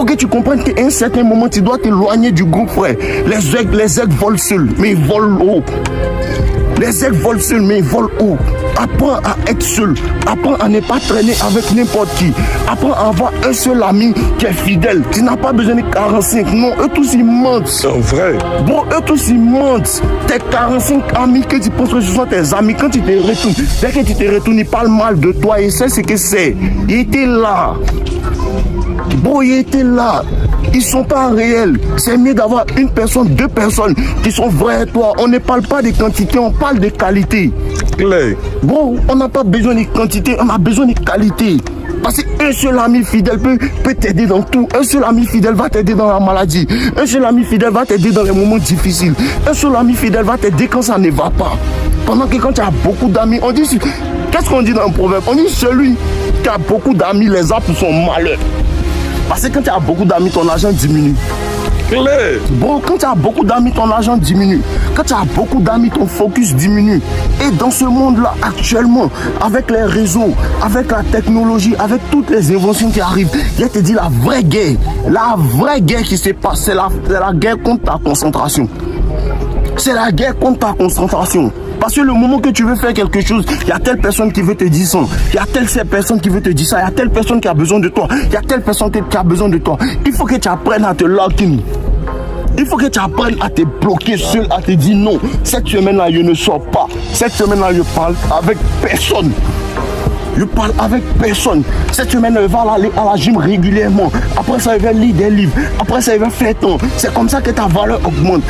faut que tu comprennes qu'à un certain moment, tu dois t'éloigner du groupe, frère. Les aigles volent seuls, mais ils volent haut. Les aigles volent seuls, mais ils volent haut. Apprends à être seul. Apprends à ne pas traîner avec n'importe qui. Apprends à avoir un seul ami qui est fidèle. Tu n'as pas besoin de 45. Non, eux tous ils mentent. C'est vrai. Bon, eux tous ils mentent. Tes 45 amis que tu penses que ce sont tes amis, quand tu te retournes, dès que tu te retournes, ils parlent mal de toi. Et c'est ce que c'est. Il était là. Bon, il était là. Ils sont pas réels. C'est mieux d'avoir une personne, deux personnes qui sont vraies à toi. On ne parle pas de quantité, on parle de qualité. Claire. Bon, on n'a pas besoin de quantité, on a besoin de qualité. Parce qu'un seul ami fidèle peut t'aider dans tout. Un seul ami fidèle va t'aider dans la maladie. Un seul ami fidèle va t'aider dans les moments difficiles. Un seul ami fidèle va t'aider quand ça ne va pas. Pendant que quand tu as beaucoup d'amis, on dit... Qu'est-ce qu'on dit dans le proverbe? On dit celui qui a beaucoup d'amis, les a pour son malheur. Parce que quand tu as beaucoup d'amis, ton argent diminue. Claire. Bon, quand tu as beaucoup d'amis, ton argent diminue. Quand tu as beaucoup d'amis, ton focus diminue. Et dans ce monde-là, actuellement, avec les réseaux, avec la technologie, avec toutes les inventions qui arrivent, je te dis la vraie guerre qui se passe, c'est la guerre contre ta concentration. C'est la guerre contre ta concentration. Parce que le moment que tu veux faire quelque chose, il y a telle personne qui veut te dire ça, il y a telle personne qui veut te dire ça, il y a telle personne qui a besoin de toi, il y a telle personne qui a besoin de toi. Il faut que tu apprennes à te lock in. Il faut que tu apprennes à te bloquer seul, à te dire non, cette semaine-là, je ne sors pas. Cette semaine-là, je parle avec personne. Je parle avec personne. Cette semaine, elle va aller à la gym régulièrement. Après ça, elle va lire des livres. Après ça, elle va faire temps. C'est comme ça que ta valeur augmente.